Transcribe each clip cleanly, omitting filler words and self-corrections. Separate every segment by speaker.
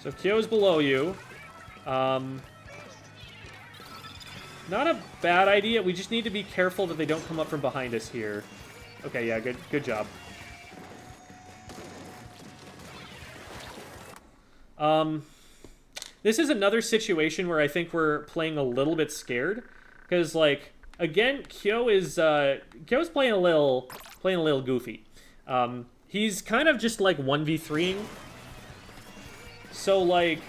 Speaker 1: So Kyo's below you. Not a bad idea. We just need to be careful that they don't come up from behind us here. Okay, yeah, good job. This is another situation where I think we're playing a little bit scared. Because, like, again, Kyo's playing a little goofy. He's kind of just, like, 1v3ing. So, like,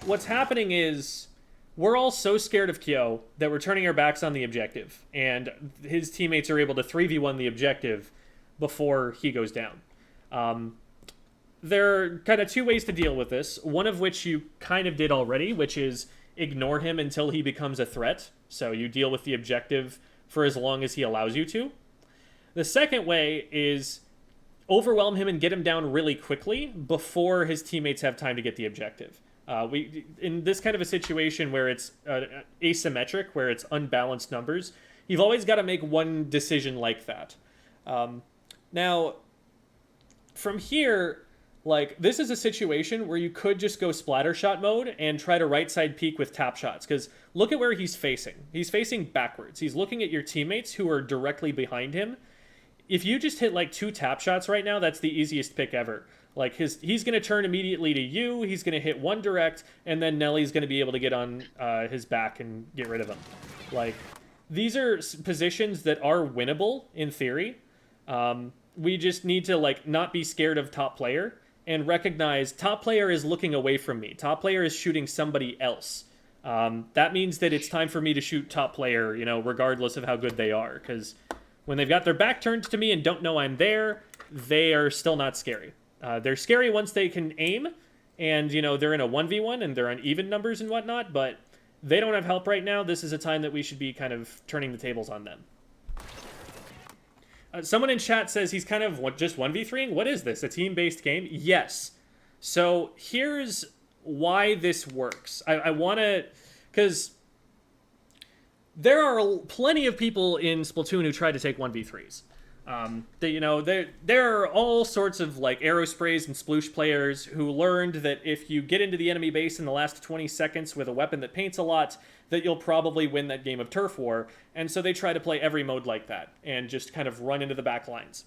Speaker 1: what's happening is we're all so scared of Kyo that we're turning our backs on the objective. And his teammates are able to 3v1 the objective before he goes down. There are kind of two ways to deal with this. One of which you kind of did already, which is ignore him until he becomes a threat. So you deal with the objective for as long as he allows you to. The second way is overwhelm him and get him down really quickly before his teammates have time to get the objective. In this kind of a situation where it's asymmetric, where it's unbalanced numbers, you've always got to make one decision like that. Now, from here, like, this is a situation where you could just go splatter shot mode and try to right side peek with tap shots, because look at where he's facing. He's facing backwards. He's looking at your teammates who are directly behind him. If you just hit like 2 tap shots right now, that's the easiest pick ever. Like, he's going to turn immediately to you, he's going to hit 1 direct, and then Nelly's going to be able to get on his back and get rid of him. Like, these are positions that are winnable in theory. We just need to, like, not be scared of top player and recognize top player is looking away from me. Top player is shooting somebody else. That means that it's time for me to shoot top player, you know, regardless of how good they are. Because when they've got their back turned to me and don't know I'm there, they are still not scary. They're scary once they can aim, and, you know, they're in a 1v1 and they're on even numbers and whatnot, but they don't have help right now. This is a time that we should be kind of turning the tables on them. Someone in chat says he's kind of just 1v3ing. What is this, a team-based game? Yes. So here's why this works. I want to... Because there are plenty of people in Splatoon who try to take 1v3s. There are all sorts of, like, Aerosprays and Sploosh players who learned that if you get into the enemy base in the last 20 seconds with a weapon that paints a lot, that you'll probably win that game of turf war, and so they try to play every mode like that, and just kind of run into the back lines.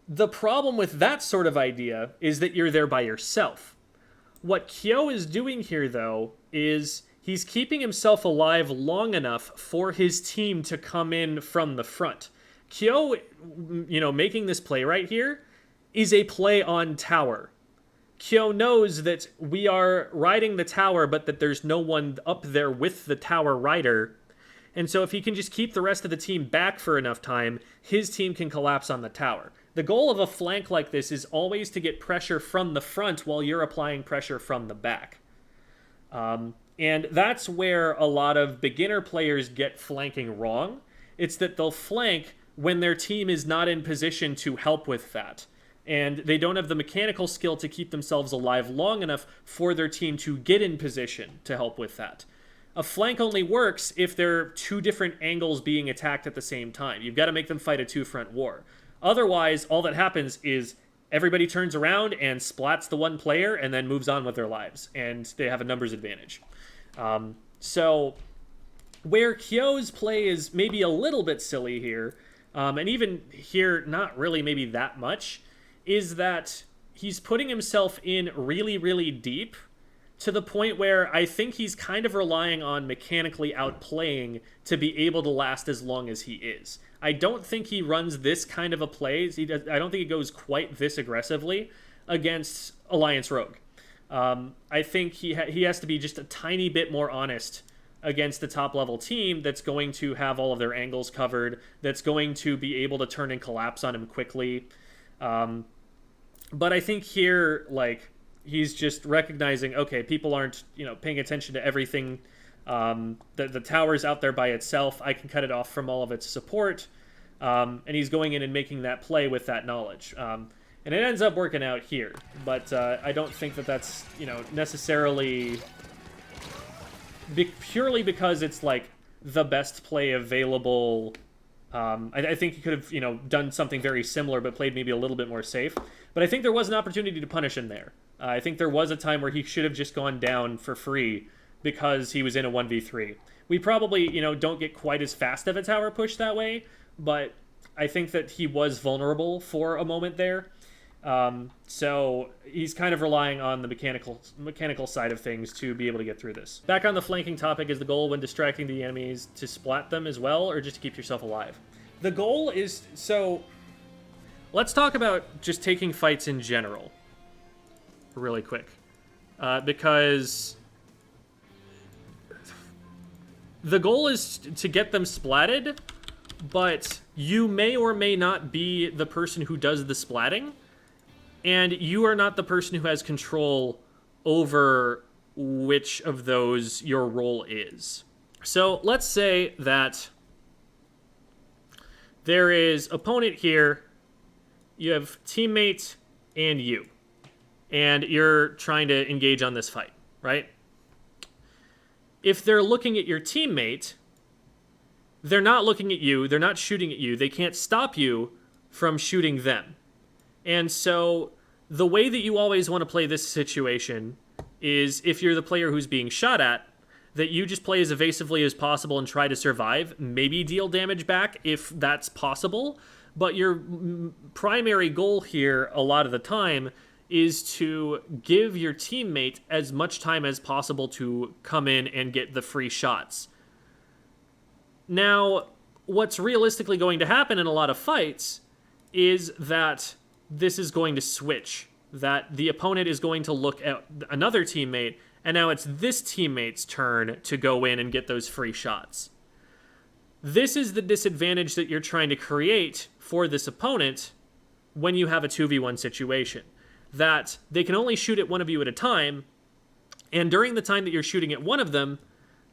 Speaker 1: The problem with that sort of idea is that you're there by yourself. What Kyo is doing here, though, is he's keeping himself alive long enough for his team to come in from the front. Kyo, you know, making this play right here is a play on tower. Kyo knows that we are riding the tower, but that there's no one up there with the tower rider. And so if he can just keep the rest of the team back for enough time, his team can collapse on the tower. The goal of a flank like this is always to get pressure from the front while you're applying pressure from the back. And that's where a lot of beginner players get flanking wrong. It's that they'll flank when their team is not in position to help with that. And they don't have the mechanical skill to keep themselves alive long enough for their team to get in position to help with that. A flank only works if there are 2 different angles being attacked at the same time. You've got to make them fight a 2-front war. Otherwise, all that happens is everybody turns around and splats the one player and then moves on with their lives. And they have a numbers advantage. So where Kyo's play is maybe a little bit silly here, and even here not really maybe that much, is that he's putting himself in really, really deep to the point where I think he's kind of relying on mechanically outplaying to be able to last as long as he is. I don't think he runs this kind of a play. I don't think he goes quite this aggressively against Alliance Rogue. I think he has to be just a tiny bit more honest against the top-level team that's going to have all of their angles covered, that's going to be able to turn and collapse on him quickly. But I think here, like, he's just recognizing, okay, people aren't, you know, paying attention to everything. The tower's out there by itself. I can cut it off from all of its support. And he's going in and making that play with that knowledge. And it ends up working out here. But I don't think that that's, you know, necessarily purely because it's, like, the best play available. I think he could have, done something very similar, but played maybe a little bit more safe. But I think there was an opportunity to punish him there. I think there was a time where he should have just gone down for free because he was in a 1v3. We probably, don't get quite as fast of a tower push that way, but I think that he was vulnerable for a moment there. So he's kind of relying on the mechanical side of things to be able to get through this. Back on the flanking topic, is the goal when distracting the enemies to splat them as well, or just to keep yourself alive? The goal is, so let's talk about just taking fights in general really quick, because the goal is to get them splatted, but you may or may not be the person who does the splatting, and you are not the person who has control over which of those your role is. So let's say that there is opponent here, you have teammate and you, and you're trying to engage on this fight, right? If they're looking at your teammate, they're not looking at you, they're not shooting at you, they can't stop you from shooting them. And so the way that you always want to play this situation is, if you're the player who's being shot at, that you just play as evasively as possible and try to survive, maybe deal damage back if that's possible. But your primary goal here a lot of the time is to give your teammate as much time as possible to come in and get the free shots. Now, what's realistically going to happen in a lot of fights is that this is going to switch. That the opponent is going to look at another teammate, and now it's this teammate's turn to go in and get those free shots. This is the disadvantage that you're trying to create for this opponent when you have a 2v1 situation. That they can only shoot at one of you at a time, and during the time that you're shooting at one of them,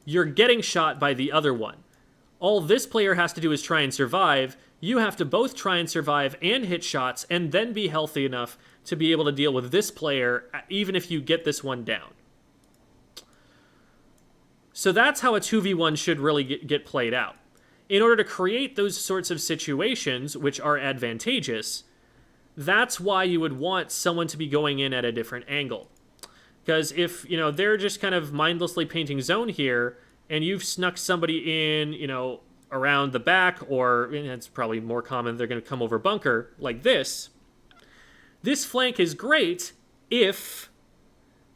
Speaker 1: you're getting shot by the other one. All this player has to do is try and survive. You have to both try and survive and hit shots, and then be healthy enough to be able to deal with this player, even if you get this one down. So that's how a 2v1 should really get played out. In order to create those sorts of situations, which are advantageous, that's why you would want someone to be going in at a different angle. Because if, they're just kind of mindlessly painting zone here, and you've snuck somebody in, around the back, or, and it's probably more common, they're going to come over bunker, like this. This flank is great if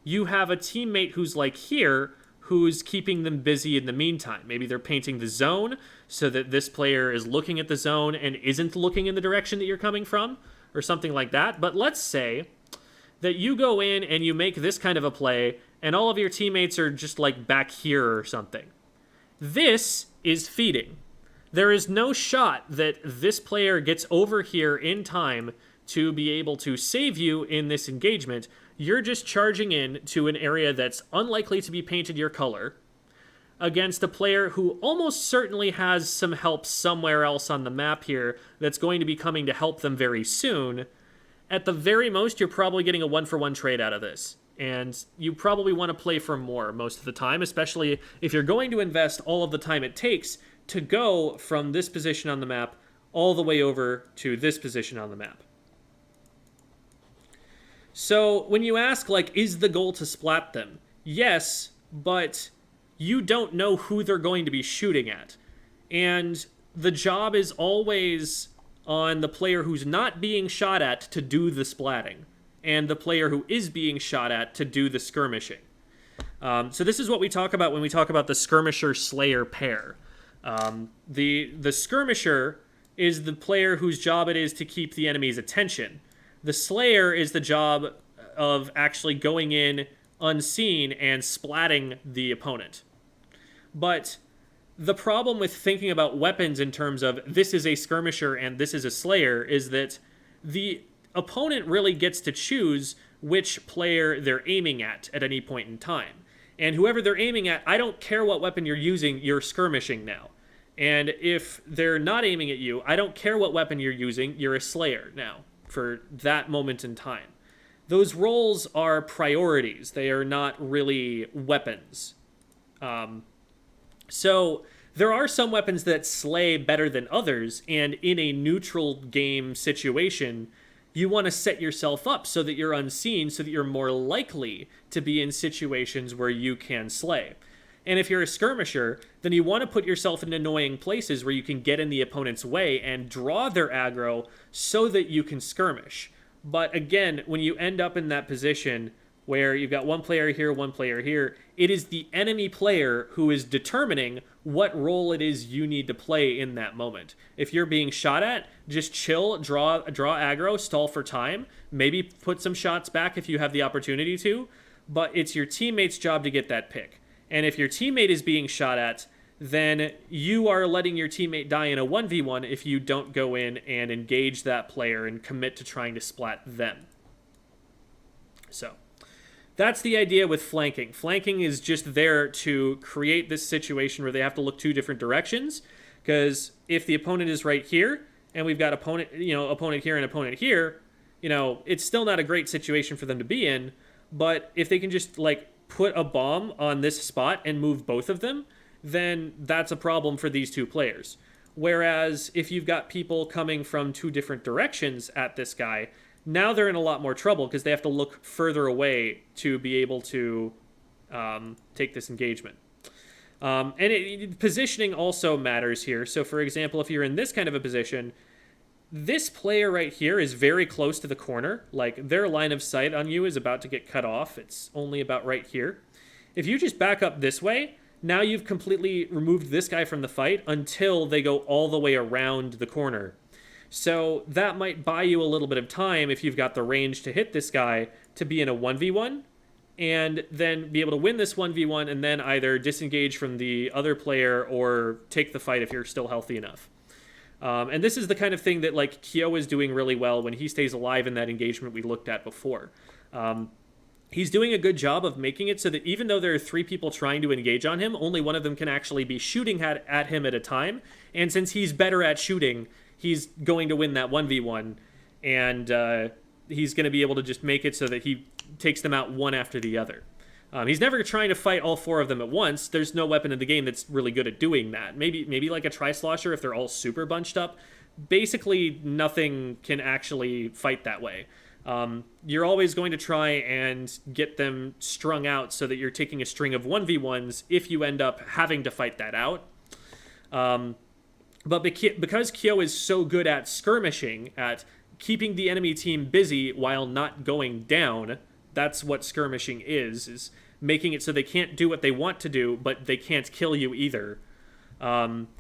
Speaker 1: you have a teammate who's like here, who's keeping them busy in the meantime. Maybe they're painting the zone so that this player is looking at the zone and isn't looking in the direction that you're coming from, or something like that. But let's say that you go in and you make this kind of a play, and all of your teammates are just like back here or something. This is feeding. There is no shot that this player gets over here in time to be able to save you in this engagement. You're just charging in to an area that's unlikely to be painted your color against a player who almost certainly has some help somewhere else on the map here that's going to be coming to help them very soon. At the very most, you're probably getting a 1-for-1 trade out of this. And you probably want to play for more most of the time, especially if you're going to invest all of the time it takes to go from this position on the map all the way over to this position on the map. So when you ask, is the goal to splat them? Yes, but you don't know who they're going to be shooting at. And the job is always on the player who's not being shot at to do the splatting, and the player who is being shot at to do the skirmishing. So this is what we talk about when we talk about the skirmisher-slayer pair. The skirmisher is the player whose job it is to keep the enemy's attention. The slayer is the job of actually going in unseen and splatting the opponent. But the problem with thinking about weapons in terms of this is a skirmisher and this is a slayer is that the opponent really gets to choose which player they're aiming at any point in time. And whoever they're aiming at, I don't care what weapon you're using, you're skirmishing now. And if they're not aiming at you, I don't care what weapon you're using, you're a slayer now for that moment in time. Those roles are priorities. They are not really weapons. So there are some weapons that slay better than others, and in a neutral game situation, you want to set yourself up so that you're unseen, so that you're more likely to be in situations where you can slay. And if you're a skirmisher, then you want to put yourself in annoying places where you can get in the opponent's way and draw their aggro so that you can skirmish. But again, when you end up in that position where you've got one player here, it is the enemy player who is determining what role it is you need to play in that moment. If you're being shot at, just chill, draw aggro, stall for time, maybe put some shots back if you have the opportunity to, but it's your teammate's job to get that pick. And if your teammate is being shot at, then you are letting your teammate die in a 1v1 if you don't go in and engage that player and commit to trying to splat them. So that's the idea with flanking. Flanking is just there to create this situation where they have to look two different directions, because if the opponent is right here and we've got opponent here and opponent here, it's still not a great situation for them to be in. But if they can just put a bomb on this spot and move both of them, then that's a problem for these two players. Whereas if you've got people coming from two different directions at this guy, now they're in a lot more trouble because they have to look further away to be able to take this engagement. Positioning also matters here. So for example, if you're in this kind of a position, this player right here is very close to the corner. Their line of sight on you is about to get cut off. It's only about right here. If you just back up this way, now you've completely removed this guy from the fight until they go all the way around the corner. So that might buy you a little bit of time if you've got the range to hit this guy to be in a 1v1 and then be able to win this 1v1 and then either disengage from the other player or take the fight if you're still healthy enough. And this is the kind of thing that Kyo is doing really well when he stays alive in that engagement we looked at before. He's doing a good job of making it so that even though there are three people trying to engage on him, only one of them can actually be shooting at him at a time. And since he's better at shooting, he's going to win that 1v1. And he's going to be able to just make it so that he takes them out one after the other. He's never trying to fight all four of them at once. There's no weapon in the game that's really good at doing that. Maybe like a Tri-Slosher if they're all super bunched up. Basically, nothing can actually fight that way. You're always going to try and get them strung out so that you're taking a string of 1v1s if you end up having to fight that out. But because Kyo is so good at skirmishing, at keeping the enemy team busy while not going down, that's what skirmishing is making it so they can't do what they want to do, but they can't kill you either.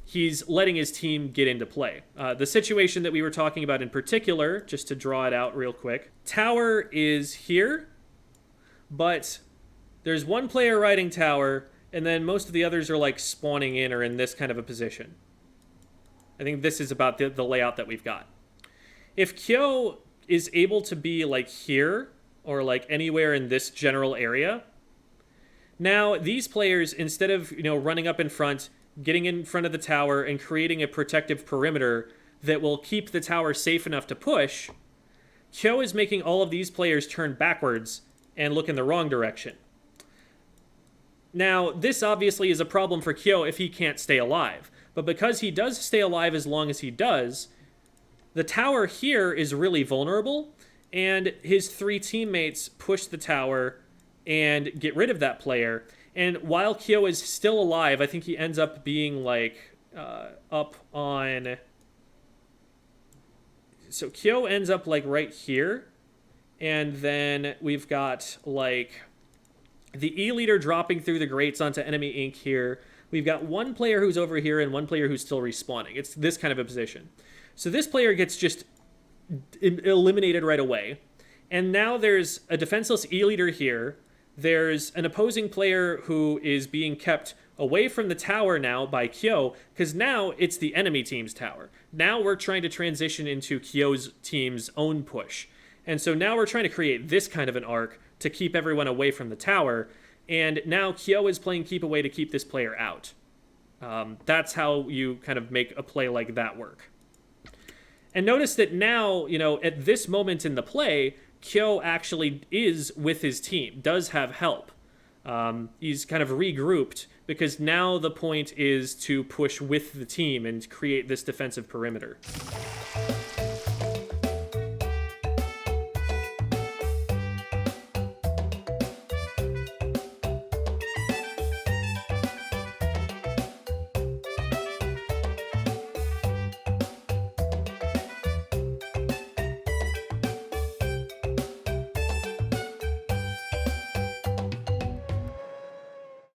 Speaker 1: He's letting his team get into play. The situation that we were talking about in particular, just to draw it out real quick, tower is here, but there's one player riding tower, and then most of the others are spawning in or in this kind of a position. I think this is about the layout that we've got. If Kyo is able to be here, or anywhere in this general area, now these players, instead of running up in front, getting in front of the tower and creating a protective perimeter that will keep the tower safe enough to push, Kyo is making all of these players turn backwards and look in the wrong direction. Now, this obviously is a problem for Kyo if he can't stay alive, but because he does stay alive as long as he does, the tower here is really vulnerable, and his three teammates push the tower and get rid of that player. And while Kyo is still alive, I think he ends up being up on... So Kyo ends up right here, and then we've got the E-Leader dropping through the grates onto enemy ink here. We've got one player who's over here and one player who's still respawning. It's this kind of a position. So this player gets just eliminated right away. And now there's a defenseless E-Leader here. There's an opposing player who is being kept away from the tower now by Kyo, because now it's the enemy team's tower. Now we're trying to transition into Kyo's team's own push. And so now we're trying to create this kind of an arc to keep everyone away from the tower. And now Kyo is playing keep away to keep this player out. That's how you kind of make a play like that work. And notice that now, at this moment in the play, Kyo actually is with his team, does have help. He's kind of regrouped because now the point is to push with the team and create this defensive perimeter.